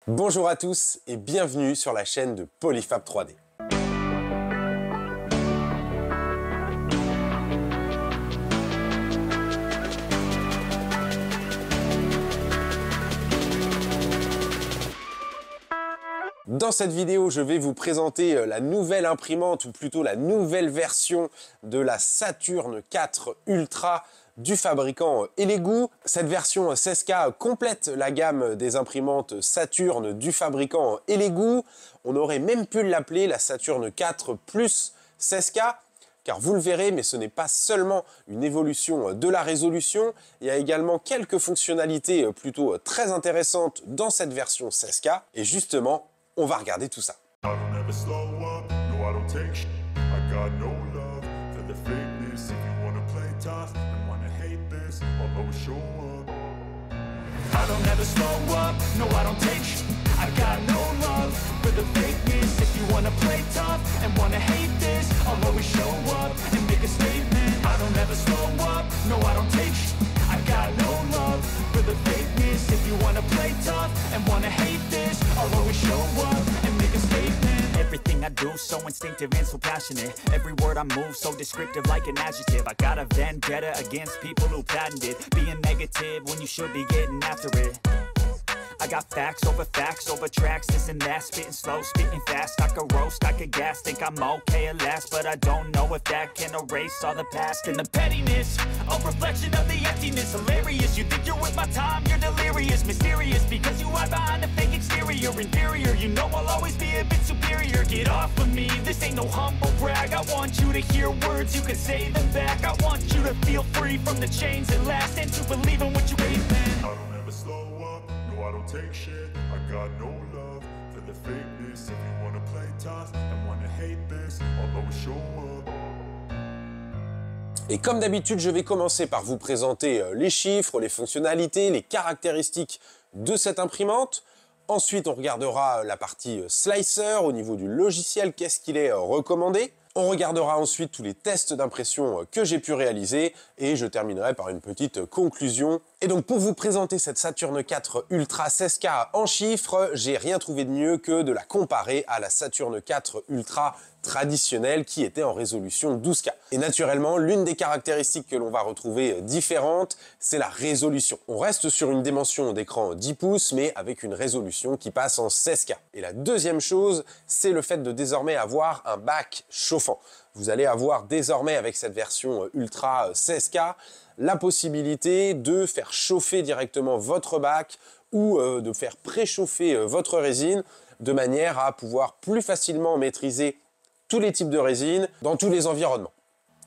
Bonjour à tous et bienvenue sur la chaîne de Polyfab 3D. Dans cette vidéo, je vais vous présenter la nouvelle imprimante, ou plutôt la nouvelle version de la Saturn 4 Ultra du fabricant Elegoo. Cette version 16K complète la gamme des imprimantes Saturn du fabricant Elegoo. On aurait même pu l'appeler la Saturn 4 Plus 16K. Car vous le verrez, mais ce n'est pas seulement une évolution de la résolution, il y a également quelques fonctionnalités plutôt très intéressantes dans cette version 16K. Et justement, on va regarder tout ça. Everything I do so instinctive and so passionate. Every word I move so descriptive like an adjective. I got a vendetta against people who patented being negative when you should be getting after it. I got facts over tracks, this and that. Spitting slow, spitting fast. I could roast, I could gas. Think I'm okay at last, but I don't know if that can erase all the past. And the pettiness, a reflection of the emptiness. Hilarious, you think you're with my time, you're delirious. Mysterious, because you hide behind a fake exterior. Inferior, you know I'll always be a bit superior. Get off of me, this ain't no humble brag. I want you to hear words, you can say them back. I want you to feel free from the chains that last, and to believe in what you hate, man. I don't ever slow up, no I don't take shit. I got no love for the fakeness. If you wanna play tough and wanna hate this, I'll always show up. Et comme d'habitude, je vais commencer par vous présenter les chiffres, les fonctionnalités, les caractéristiques de cette imprimante. Ensuite, on regardera la partie slicer au niveau du logiciel, qu'est-ce qu'il est recommandé. On regardera ensuite tous les tests d'impression que j'ai pu réaliser et je terminerai par une petite conclusion. Et donc pour vous présenter cette Saturn 4 Ultra 16K en chiffres, j'ai rien trouvé de mieux que de la comparer à la Saturn 4 Ultra traditionnelle qui était en résolution 12K. Et naturellement, l'une des caractéristiques que l'on va retrouver différente, c'est la résolution. On reste sur une dimension d'écran 10 pouces, mais avec une résolution qui passe en 16K. Et la deuxième chose, c'est le fait de désormais avoir un bac chauffant. Vous allez avoir désormais avec cette version Ultra 16K la possibilité de faire chauffer directement votre bac ou de faire préchauffer votre résine de manière à pouvoir plus facilement maîtriser tous les types de résine dans tous les environnements.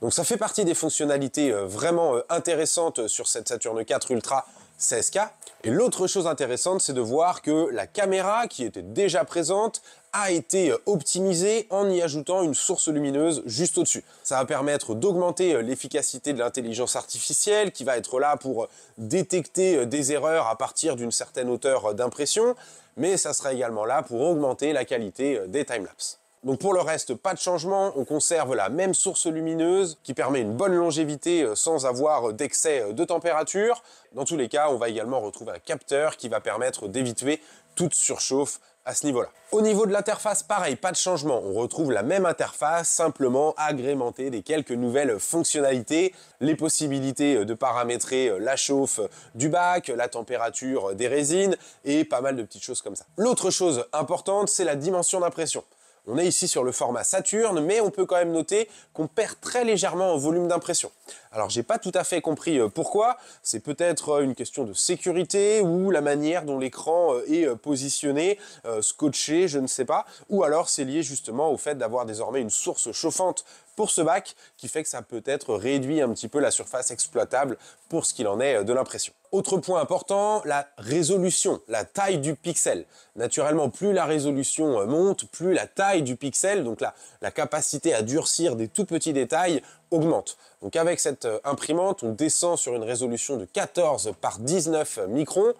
Donc ça fait partie des fonctionnalités vraiment intéressantes sur cette Saturn 4 Ultra 16K. Et l'autre chose intéressante, c'est de voir que la caméra qui était déjà présente a été optimisée en y ajoutant une source lumineuse juste au-dessus. Ça va permettre d'augmenter l'efficacité de l'intelligence artificielle qui va être là pour détecter des erreurs à partir d'une certaine hauteur d'impression, mais ça sera également là pour augmenter la qualité des timelapses. Donc pour le reste, pas de changement, on conserve la même source lumineuse qui permet une bonne longévité sans avoir d'excès de température. Dans tous les cas, on va également retrouver un capteur qui va permettre d'éviter toute surchauffe à ce niveau-là. Au niveau de l'interface, pareil, pas de changement. On retrouve la même interface, simplement agrémentée des quelques nouvelles fonctionnalités, les possibilités de paramétrer la chauffe du bac, la température des résines et pas mal de petites choses comme ça. L'autre chose importante, c'est la dimension d'impression. On est ici sur le format Saturn, mais on peut quand même noter qu'on perd très légèrement en volume d'impression. Alors j'ai pas tout à fait compris pourquoi, c'est peut-être une question de sécurité ou la manière dont l'écran est positionné, scotché, je ne sais pas, ou alors c'est lié justement au fait d'avoir désormais une source chauffante pour ce bac qui fait que ça peut-être réduit un petit peu la surface exploitable pour ce qu'il en est de l'impression. Autre point important, la résolution, la taille du pixel. Naturellement, plus la résolution monte, plus la taille du pixel, donc la capacité à durcir des tout petits détails, augmente. Donc avec cette imprimante, on descend sur une résolution de 14 par 19 microns.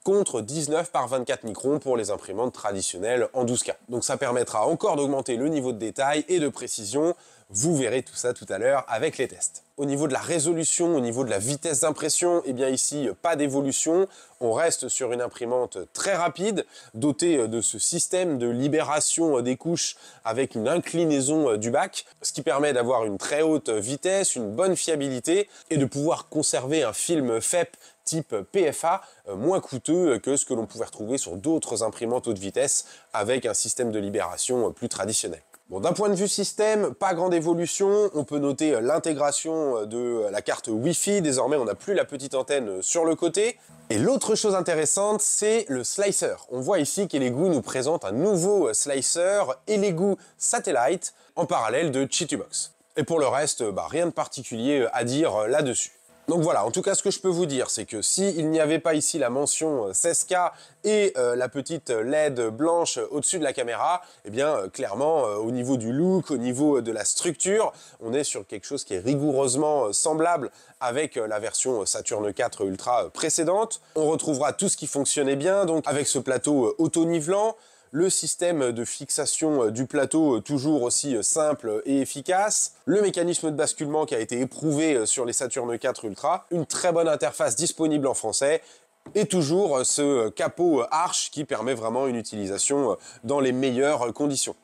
contre 19 par 24 microns pour les imprimantes traditionnelles en 12K. Donc ça permettra encore d'augmenter le niveau de détail et de précision. Vous verrez tout ça tout à l'heure avec les tests. Au niveau de la résolution, au niveau de la vitesse d'impression, eh bien ici, pas d'évolution. On reste sur une imprimante très rapide, dotée de ce système de libération des couches avec une inclinaison du bac, ce qui permet d'avoir une très haute vitesse, une bonne fiabilité et de pouvoir conserver un film FEP type PFA moins coûteux que ce que l'on pouvait retrouver sur d'autres imprimantes haute vitesse avec un système de libération plus traditionnel. Bon, d'un point de vue système, pas grande évolution. On peut noter l'intégration de la carte Wi-Fi. Désormais, on n'a plus la petite antenne sur le côté. Et l'autre chose intéressante, c'est le slicer. On voit ici qu'Elegoo nous présente un nouveau slicer, Elegoo Satellite, en parallèle de Chitubox. Et pour le reste, rien de particulier à dire là-dessus. Donc voilà, en tout cas, ce que je peux vous dire, c'est que s'il n'y avait pas ici la mention 16K et la petite LED blanche au-dessus de la caméra, eh bien, clairement, au niveau du look, au niveau de la structure, on est sur quelque chose qui est rigoureusement semblable avec la version Saturn 4 Ultra précédente. On retrouvera tout ce qui fonctionnait bien, donc avec ce plateau auto-nivelant, le système de fixation du plateau toujours aussi simple et efficace, le mécanisme de basculement qui a été éprouvé sur les Saturn 4 Ultra, une très bonne interface disponible en français, et toujours ce capot arche qui permet vraiment une utilisation dans les meilleures conditions.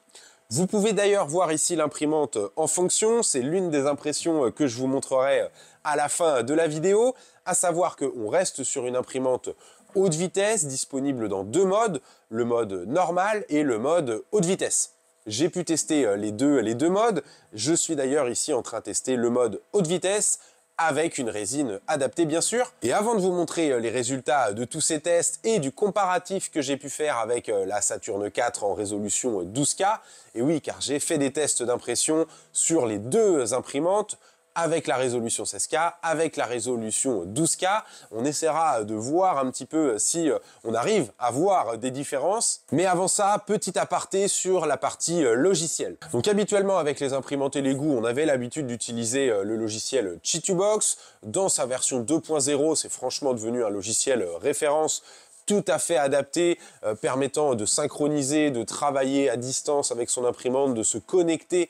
Vous pouvez d'ailleurs voir ici l'imprimante en fonction, c'est l'une des impressions que je vous montrerai à la fin de la vidéo, à savoir qu'on reste sur une imprimante haute vitesse, disponible dans deux modes, le mode normal et le mode haute vitesse. J'ai pu tester les deux modes, je suis d'ailleurs ici en train de tester le mode haute vitesse, avec une résine adaptée bien sûr. Et avant de vous montrer les résultats de tous ces tests et du comparatif que j'ai pu faire avec la Saturn 4 en résolution 12K, et oui car j'ai fait des tests d'impression sur les deux imprimantes, avec la résolution 16K, avec la résolution 12K. On essaiera de voir un petit peu si on arrive à voir des différences. Mais avant ça, petit aparté sur la partie logicielle. Donc habituellement avec les imprimantes Elegoo, on avait l'habitude d'utiliser le logiciel Chitubox. Dans sa version 2.0, c'est franchement devenu un logiciel référence, tout à fait adapté, permettant de synchroniser, de travailler à distance avec son imprimante, de se connecter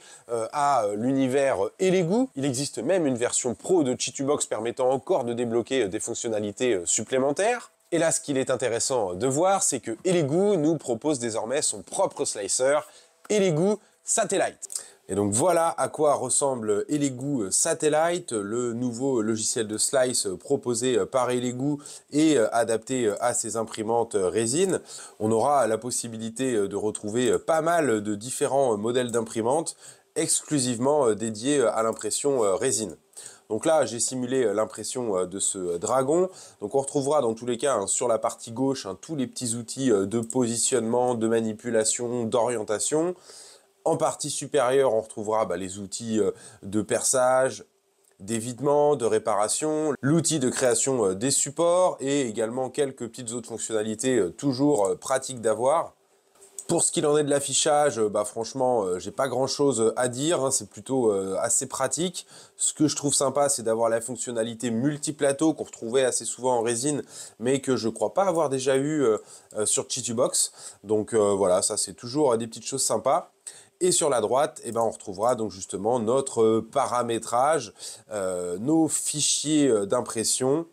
à l'univers Elegoo. Il existe même une version pro de Chitubox permettant encore de débloquer des fonctionnalités supplémentaires. Et là, ce qu'il est intéressant de voir, c'est que Elegoo nous propose désormais son propre slicer, Elegoo Satellite. Et donc voilà à quoi ressemble Elegoo Satellite, le nouveau logiciel de slice proposé par Elegoo et adapté à ses imprimantes résine. On aura la possibilité de retrouver pas mal de différents modèles d'imprimantes exclusivement dédiés à l'impression résine. Donc là, j'ai simulé l'impression de ce dragon. Donc on retrouvera dans tous les cas sur la partie gauche tous les petits outils de positionnement, de manipulation, d'orientation. En partie supérieure, on retrouvera les outils de perçage, d'évitement, de réparation, l'outil de création des supports et également quelques petites autres fonctionnalités toujours pratiques d'avoir. Pour ce qu'il en est de l'affichage, franchement, j'ai pas grand chose à dire, c'est plutôt assez pratique. Ce que je trouve sympa, c'est d'avoir la fonctionnalité multiplateau qu'on retrouvait assez souvent en résine, mais que je crois pas avoir déjà eu sur Chitubox. Donc voilà, ça c'est toujours des petites choses sympas. Et sur la droite, on retrouvera donc justement notre paramétrage, nos fichiers d'impression.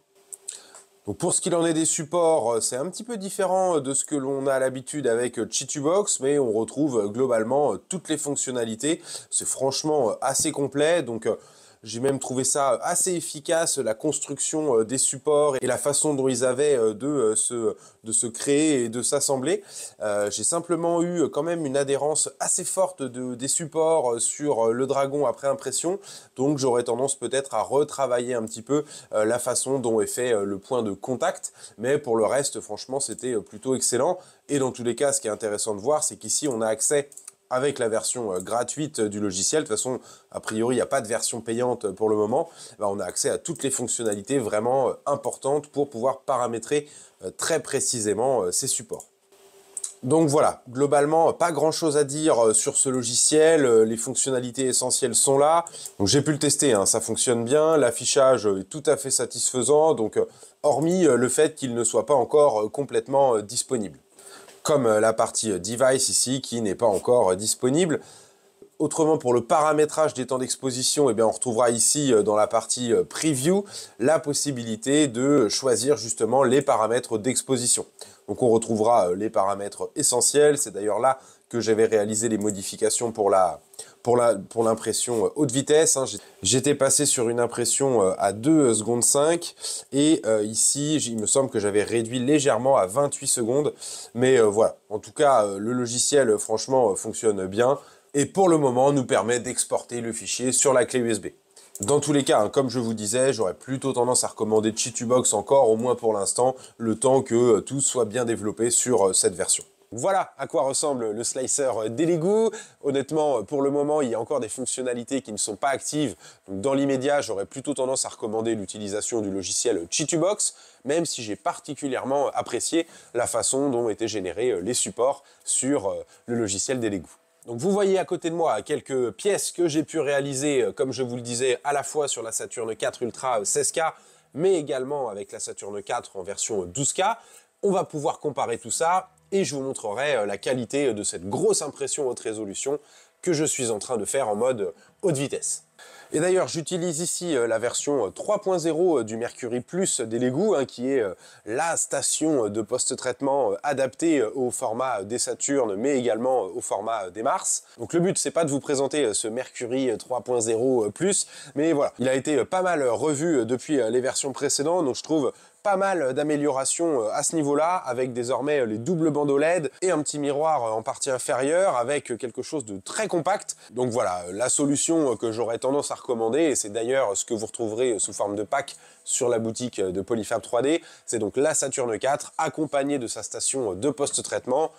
Donc pour ce qu'il en est des supports, c'est un petit peu différent de ce que l'on a l'habitude avec Chitubox, mais on retrouve globalement toutes les fonctionnalités. C'est franchement assez complet, donc j'ai même trouvé ça assez efficace, la construction des supports et la façon dont ils avaient de se créer et de s'assembler. J'ai simplement eu quand même une adhérence assez forte des supports sur le dragon après impression, donc j'aurais tendance peut-être à retravailler un petit peu la façon dont est fait le point de contact, mais pour le reste, franchement, c'était plutôt excellent. Et dans tous les cas, ce qui est intéressant de voir, c'est qu'ici, on a accès avec la version gratuite du logiciel. De toute façon, a priori, il n'y a pas de version payante pour le moment. On a accès à toutes les fonctionnalités vraiment importantes pour pouvoir paramétrer très précisément ces supports. Donc voilà, globalement, pas grand chose à dire sur ce logiciel, les fonctionnalités essentielles sont là. Donc j'ai pu le tester, hein, ça fonctionne bien, l'affichage est tout à fait satisfaisant, donc hormis le fait qu'il ne soit pas encore complètement disponible. Comme la partie device ici qui n'est pas encore disponible. Autrement, pour le paramétrage des temps d'exposition, eh bien, on retrouvera ici dans la partie preview la possibilité de choisir justement les paramètres d'exposition. Donc on retrouvera les paramètres essentiels, c'est d'ailleurs là que j'avais réalisé les modifications pour l'impression haute vitesse. Hein. J'étais passé sur une impression à 2 secondes 5 et ici, il me semble que j'avais réduit légèrement à 28 secondes. Mais voilà, en tout cas, le logiciel franchement fonctionne bien. Et pour le moment, nous permet d'exporter le fichier sur la clé USB. Dans tous les cas, hein, comme je vous disais, j'aurais plutôt tendance à recommander Chitubox encore, au moins pour l'instant, le temps que tout soit bien développé sur cette version. Voilà à quoi ressemble le slicer d'Elegoo. Honnêtement, pour le moment, il y a encore des fonctionnalités qui ne sont pas actives. Donc, dans l'immédiat, j'aurais plutôt tendance à recommander l'utilisation du logiciel Chitubox, même si j'ai particulièrement apprécié la façon dont étaient générés les supports sur le logiciel d'Elegoo. Donc vous voyez à côté de moi quelques pièces que j'ai pu réaliser, comme je vous le disais, à la fois sur la Saturn IV Ultra 16K, mais également avec la Saturn IV en version 12K. On va pouvoir comparer tout ça et je vous montrerai la qualité de cette grosse impression haute résolution que je suis en train de faire en mode haute vitesse. Et d'ailleurs, j'utilise ici la version 3.0 du Mercury Plus d'Elegoo, hein, qui est la station de post-traitement adaptée au format des Saturn, mais également au format des Mars. Donc le but, c'est pas de vous présenter ce Mercury 3.0 Plus, mais voilà, il a été pas mal revu depuis les versions précédentes, donc je trouve pas mal d'améliorations à ce niveau-là, avec désormais les doubles bandeaux LED et un petit miroir en partie inférieure, avec quelque chose de très compact. Donc voilà, la solution que j'aurais tendance à recommander, et c'est d'ailleurs ce que vous retrouverez sous forme de pack sur la boutique de Polyfab 3D, c'est donc la Saturn 4 accompagnée de sa station de post-traitement.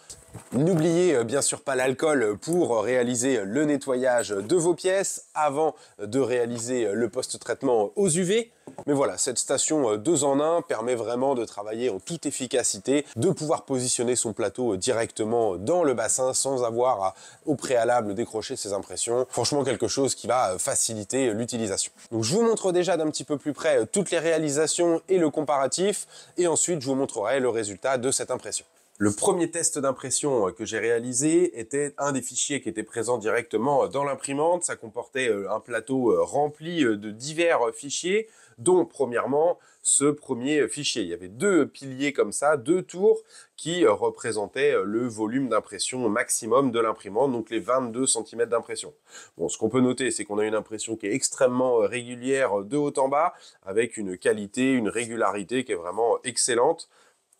N'oubliez bien sûr pas l'alcool pour réaliser le nettoyage de vos pièces avant de réaliser le post-traitement aux UV. Mais voilà, cette station 2 en 1 permet vraiment de travailler en toute efficacité, de pouvoir positionner son plateau directement dans le bassin sans avoir à, au préalable, décrocher ses impressions. Franchement, quelque chose qui va faciliter l'utilisation. Donc je vous montre déjà d'un petit peu plus près toutes les réalisations et le comparatif, et ensuite je vous montrerai le résultat de cette impression. Le premier test d'impression que j'ai réalisé était un des fichiers qui était présent directement dans l'imprimante. Ça comportait un plateau rempli de divers fichiers, dont premièrement ce premier fichier. Il y avait 2 piliers comme ça, 2 tours qui représentaient le volume d'impression maximum de l'imprimante, donc les 22 cm d'impression. Bon, ce qu'on peut noter, c'est qu'on a une impression qui est extrêmement régulière de haut en bas, avec une qualité, une régularité qui est vraiment excellente.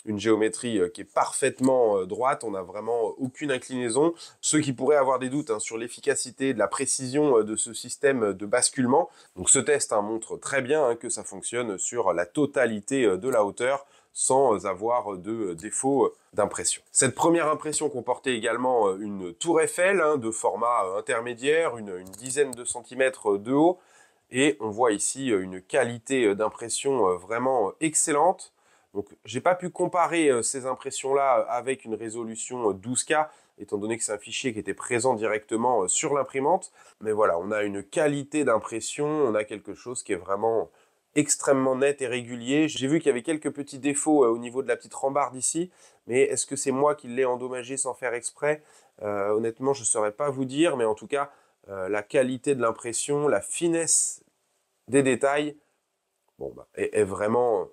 Une géométrie qui est parfaitement droite, on n'a vraiment aucune inclinaison. Ceux qui pourraient avoir des doutes sur l'efficacité, de la précision de ce système de basculement, donc ce test montre très bien que ça fonctionne sur la totalité de la hauteur sans avoir de défaut d'impression. Cette première impression comportait également une tour Eiffel de format intermédiaire, une dizaine de centimètres de haut, et on voit ici une qualité d'impression vraiment excellente. Donc, j'ai pas pu comparer ces impressions-là avec une résolution 12K, étant donné que c'est un fichier qui était présent directement sur l'imprimante. Mais voilà, on a une qualité d'impression, on a quelque chose qui est vraiment extrêmement net et régulier. J'ai vu qu'il y avait quelques petits défauts au niveau de la petite rambarde ici, mais est-ce que c'est moi qui l'ai endommagé sans faire exprès? Honnêtement, je ne saurais pas vous dire, mais en tout cas, la qualité de l'impression, la finesse des détails, est vraiment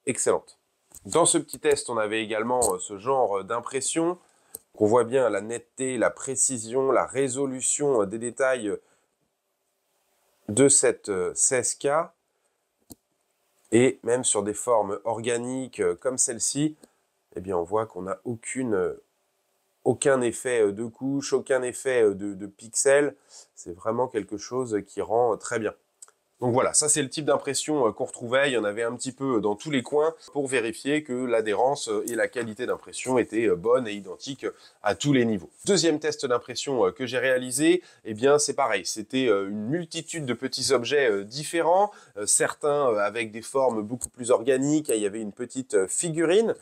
excellente. Dans ce petit test, on avait également ce genre d'impression, qu'on voit bien la netteté, la précision, la résolution des détails de cette 16K, et même sur des formes organiques comme celle-ci, eh bien on voit qu'on n'a aucun effet de couche, aucun effet de pixels. C'est vraiment quelque chose qui rend très bien. Donc voilà, ça c'est le type d'impression qu'on retrouvait, il y en avait un petit peu dans tous les coins pour vérifier que l'adhérence et la qualité d'impression étaient bonnes et identiques à tous les niveaux. Deuxième test d'impression que j'ai réalisé, eh bien c'est pareil, c'était une multitude de petits objets différents, certains avec des formes beaucoup plus organiques, il y avait une petite figurine.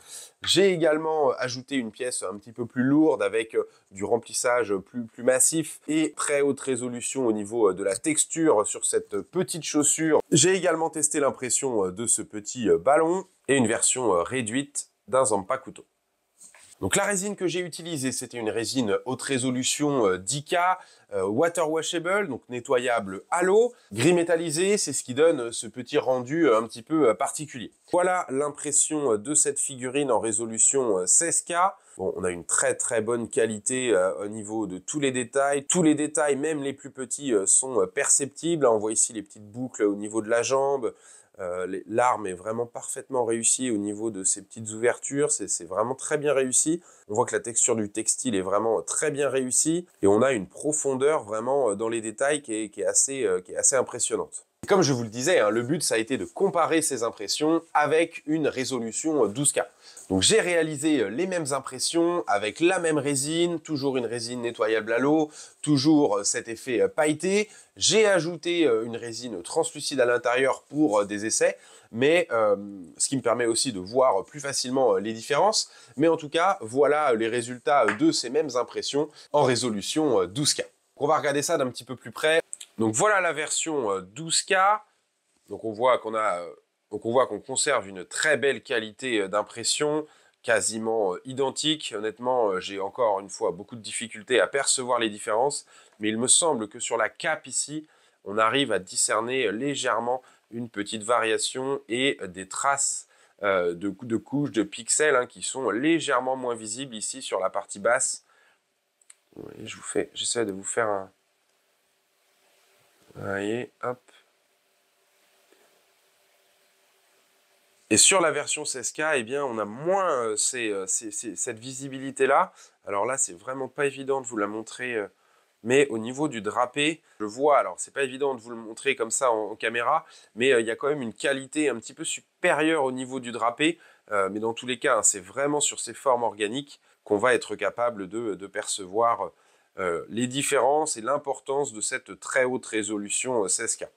J'ai également ajouté une pièce un petit peu plus lourde avec du remplissage plus massif et très haute résolution au niveau de la texture sur cette petite chaussure. J'ai également testé l'impression de ce petit ballon et une version réduite d'un Zanpakuto. Donc la résine que j'ai utilisée, c'était une résine haute résolution 10K, water washable, donc nettoyable à l'eau, gris métallisé, c'est ce qui donne ce petit rendu un petit peu particulier. Voilà l'impression de cette figurine en résolution 16K. Bon, on a une très bonne qualité au niveau de tous les détails. Tous les détails, même les plus petits, sont perceptibles. On voit ici les petites boucles au niveau de la jambe. L'arme est vraiment parfaitement réussie au niveau de ces petites ouvertures, c'est vraiment très bien réussi. On voit que la texture du textile est vraiment très bien réussie et on a une profondeur vraiment dans les détails qui est assez impressionnante. Comme je vous le disais, hein, le but ça a été de comparer ces impressions avec une résolution 12K. Donc j'ai réalisé les mêmes impressions avec la même résine, toujours une résine nettoyable à l'eau, toujours cet effet pailleté. J'ai ajouté une résine translucide à l'intérieur pour des essais, mais ce qui me permet aussi de voir plus facilement les différences. Mais en tout cas, voilà les résultats de ces mêmes impressions en résolution 12K. On va regarder ça d'un petit peu plus près. Donc voilà la version 12K. Donc on voit qu'on conserve une très belle qualité d'impression, quasiment identique. Honnêtement, j'ai encore une fois beaucoup de difficultés à percevoir les différences, mais il me semble que sur la cape ici, on arrive à discerner légèrement une petite variation et des traces de couches, de pixels hein, qui sont légèrement moins visibles ici sur la partie basse. Oui, j'essaie de vous faire un... Vous voyez, hop. Et sur la version 16K, eh bien, on a moins cette visibilité-là. Alors là, c'est vraiment pas évident de vous la montrer, mais au niveau du drapé, je vois, alors c'est pas évident de vous le montrer comme ça en caméra, mais il y a quand même une qualité un petit peu supérieure au niveau du drapé. Mais dans tous les cas, hein, c'est vraiment sur ces formes organiques qu'on va être capable de percevoir les différences et l'importance de cette très haute résolution 16K.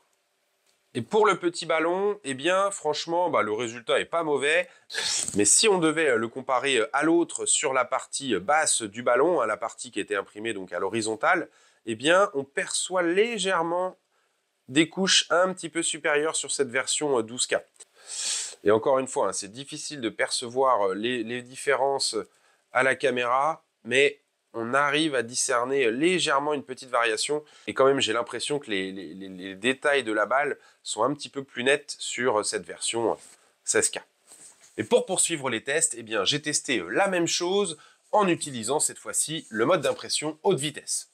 Et pour le petit ballon, eh bien franchement, le résultat est pas mauvais. Mais si on devait le comparer à l'autre sur la partie basse du ballon, à la partie qui était imprimée donc à l'horizontale, eh bien on perçoit légèrement des couches un petit peu supérieures sur cette version 12K. Et encore une fois, hein, c'est difficile de percevoir les différences à la caméra, mais on arrive à discerner légèrement une petite variation. Et quand même, j'ai l'impression que les détails de la balle sont un petit peu plus nets sur cette version 16K. Et pour poursuivre les tests, eh bien, j'ai testé la même chose en utilisant cette fois-ci le mode d'impression haute vitesse.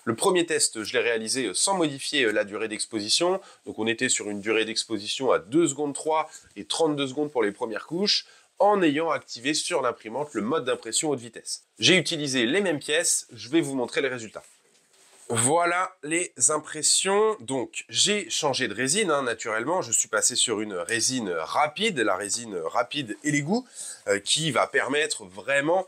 Le premier test, je l'ai réalisé sans modifier la durée d'exposition. Donc on était sur une durée d'exposition à 2 secondes 3 et 32 secondes pour les premières couches, en ayant activé sur l'imprimante le mode d'impression haute vitesse. J'ai utilisé les mêmes pièces, je vais vous montrer les résultats. Voilà les impressions. Donc j'ai changé de résine, hein, naturellement, je suis passé sur une résine rapide, la résine rapide Elegoo, qui va permettre vraiment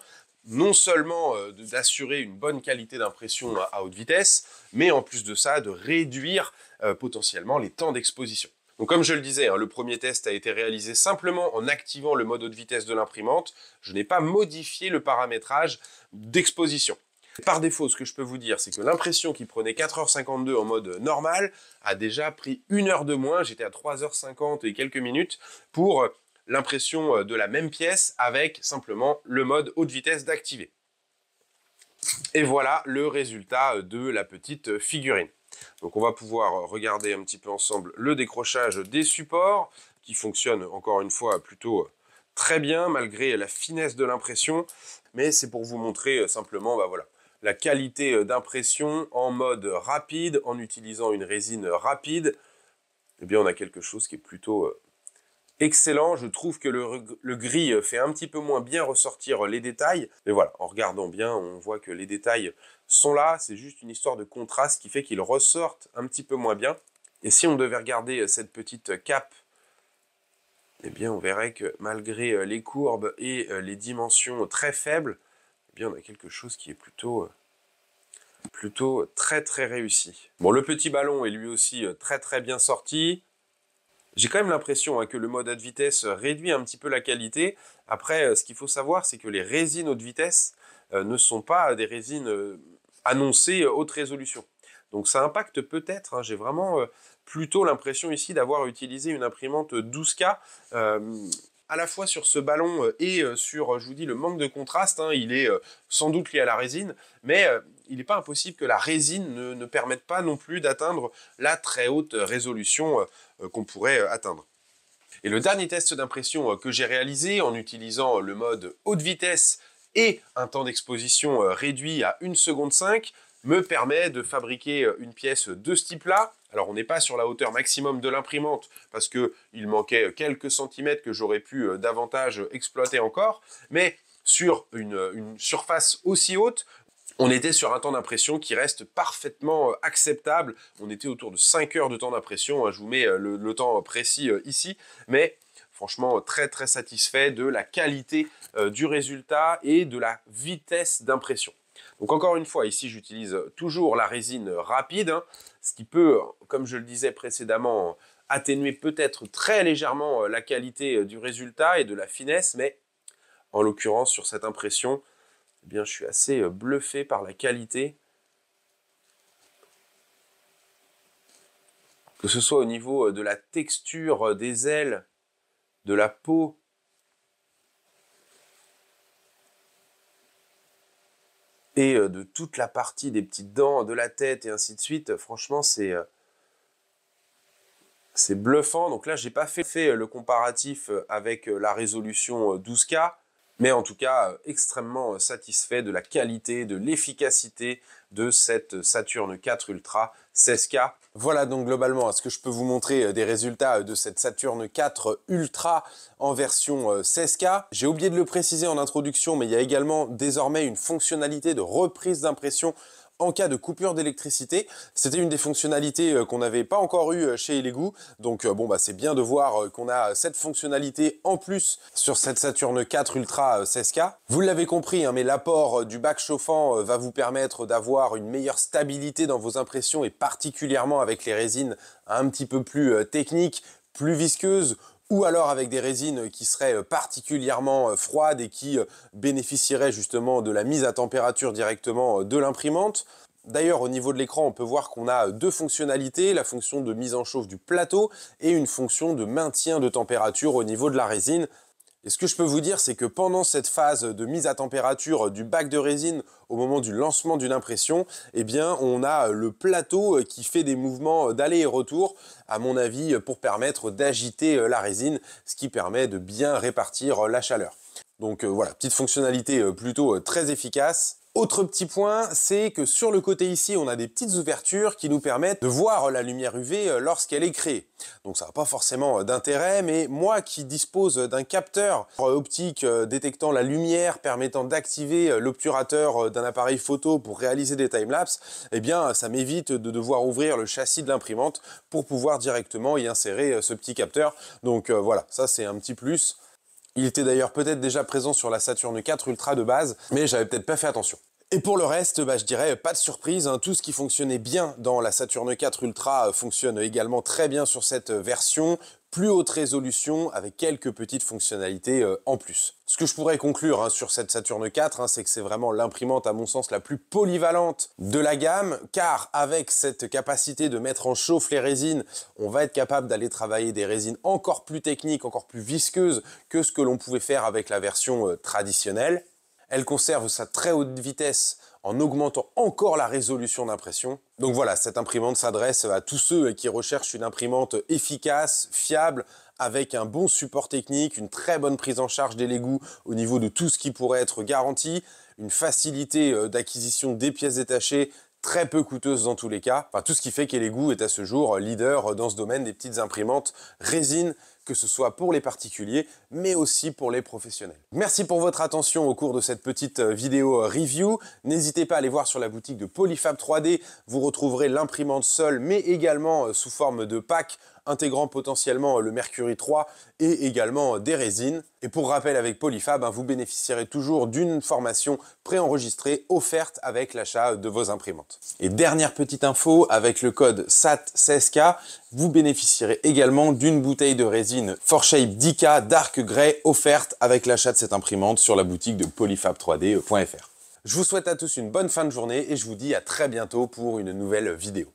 non seulement d'assurer une bonne qualité d'impression à haute vitesse, mais en plus de ça, de réduire potentiellement les temps d'exposition. Donc comme je le disais, hein, le premier test a été réalisé simplement en activant le mode haute vitesse de l'imprimante. Je n'ai pas modifié le paramétrage d'exposition. Par défaut, ce que je peux vous dire, c'est que l'impression qui prenait 4h52 en mode normal a déjà pris 1 heure de moins. J'étais à 3h50 et quelques minutes pour l'impression de la même pièce avec simplement le mode haute vitesse d'activer. Et voilà le résultat de la petite figurine. Donc on va pouvoir regarder un petit peu ensemble le décrochage des supports qui fonctionne encore une fois plutôt très bien malgré la finesse de l'impression, mais c'est pour vous montrer simplement voilà, la qualité d'impression en mode rapide en utilisant une résine rapide. Eh bien on a quelque chose qui est plutôt excellent. Je trouve que le gris fait un petit peu moins bien ressortir les détails, mais voilà, en regardant bien on voit que les détails sont là, c'est juste une histoire de contraste qui fait qu'ils ressortent un petit peu moins bien. Et si on devait regarder cette petite cape, eh bien on verrait que malgré les courbes et les dimensions très faibles, eh bien on a quelque chose qui est plutôt très très réussi. Bon, le petit ballon est lui aussi très très bien sorti. J'ai quand même l'impression que le mode haute vitesse réduit un petit peu la qualité. Après, ce qu'il faut savoir, c'est que les résines haute vitesse ne sont pas des résines annoncées haute résolution. Donc ça impacte peut-être, j'ai vraiment plutôt l'impression ici d'avoir utilisé une imprimante 12K, à la fois sur ce ballon et sur, je vous dis, le manque de contraste. Il est sans doute lié à la résine, mais il n'est pas impossible que la résine ne permette pas non plus d'atteindre la très haute résolution qu'on pourrait atteindre. Et le dernier test d'impression que j'ai réalisé en utilisant le mode haute vitesse et un temps d'exposition réduit à 1,5 seconde, me permet de fabriquer une pièce de ce type-là. Alors, on n'est pas sur la hauteur maximum de l'imprimante parce qu'il manquait quelques centimètres que j'aurais pu davantage exploiter encore, mais sur une surface aussi haute, on était sur un temps d'impression qui reste parfaitement acceptable. On était autour de 5 heures de temps d'impression. Je vous mets le temps précis ici, mais franchement très très satisfait de la qualité du résultat et de la vitesse d'impression. Donc encore une fois, ici j'utilise toujours la résine rapide, ce qui peut, comme je le disais précédemment, atténuer peut-être très légèrement la qualité du résultat et de la finesse, mais en l'occurrence sur cette impression, eh bien, je suis assez bluffé par la qualité. Que ce soit au niveau de la texture des ailes, de la peau, et de toute la partie des petites dents, de la tête et ainsi de suite, franchement, c'est bluffant. Donc là, j'ai pas fait le comparatif avec la résolution 12K, mais en tout cas, extrêmement satisfait de la qualité, de l'efficacité de cette Saturn 4 Ultra 16K. Voilà donc globalement ce que je peux vous montrer des résultats de cette Saturn 4 Ultra en version 16K. J'ai oublié de le préciser en introduction, mais il y a également désormais une fonctionnalité de reprise d'impression en cas de coupure d'électricité. C'était une des fonctionnalités qu'on n'avait pas encore eu chez Elegoo. Donc c'est bien de voir qu'on a cette fonctionnalité en plus sur cette Saturn 4 Ultra 16K. Vous l'avez compris, mais l'apport du bac chauffant va vous permettre d'avoir une meilleure stabilité dans vos impressions et particulièrement avec les résines un petit peu plus techniques, plus visqueuses, ou alors avec des résines qui seraient particulièrement froides et qui bénéficieraient justement de la mise à température directement de l'imprimante. D'ailleurs, au niveau de l'écran, on peut voir qu'on a deux fonctionnalités, la fonction de mise en chauffe du plateau et une fonction de maintien de température au niveau de la résine. Et ce que je peux vous dire, c'est que pendant cette phase de mise à température du bac de résine, au moment du lancement d'une impression, eh bien, on a le plateau qui fait des mouvements d'aller et retour, à mon avis, pour permettre d'agiter la résine, ce qui permet de bien répartir la chaleur. Donc voilà, petite fonctionnalité plutôt très efficace. Autre petit point, c'est que sur le côté ici, on a des petites ouvertures qui nous permettent de voir la lumière UV lorsqu'elle est créée. Donc ça n'a pas forcément d'intérêt, mais moi qui dispose d'un capteur optique détectant la lumière, permettant d'activer l'obturateur d'un appareil photo pour réaliser des timelapses, eh bien ça m'évite de devoir ouvrir le châssis de l'imprimante pour pouvoir directement y insérer ce petit capteur. Donc voilà, ça c'est un petit plus. Il était d'ailleurs peut-être déjà présent sur la Saturn 4 Ultra de base, mais j'avais peut-être pas fait attention. Et pour le reste, je dirais pas de surprise, tout ce qui fonctionnait bien dans la Saturn 4 Ultra fonctionne également très bien sur cette version, plus haute résolution avec quelques petites fonctionnalités en plus. Ce que je pourrais conclure sur cette Saturn 4, c'est que c'est vraiment l'imprimante à mon sens la plus polyvalente de la gamme, car avec cette capacité de mettre en chauffe les résines, on va être capable d'aller travailler des résines encore plus techniques, encore plus visqueuses que ce que l'on pouvait faire avec la version traditionnelle. Elle conserve sa très haute vitesse en augmentant encore la résolution d'impression. Donc voilà, cette imprimante s'adresse à tous ceux qui recherchent une imprimante efficace, fiable, avec un bon support technique, une très bonne prise en charge des Elegoo au niveau de tout ce qui pourrait être garanti, une facilité d'acquisition des pièces détachées très peu coûteuse dans tous les cas. Enfin, tout ce qui fait qu'Elegoo est à ce jour leader dans ce domaine des petites imprimantes résine que ce soit pour les particuliers, mais aussi pour les professionnels. Merci pour votre attention au cours de cette petite vidéo review. N'hésitez pas à aller voir sur la boutique de Polyfab 3D, vous retrouverez l'imprimante seule, mais également sous forme de pack, intégrant potentiellement le Mercury 3 et également des résines. Et pour rappel, avec Polyfab, vous bénéficierez toujours d'une formation préenregistrée offerte avec l'achat de vos imprimantes. Et dernière petite info, avec le code SAT16K, vous bénéficierez également d'une bouteille de résine 4Shape 10K Dark Grey offerte avec l'achat de cette imprimante sur la boutique de polyfab3d.fr. Je vous souhaite à tous une bonne fin de journée et je vous dis à très bientôt pour une nouvelle vidéo.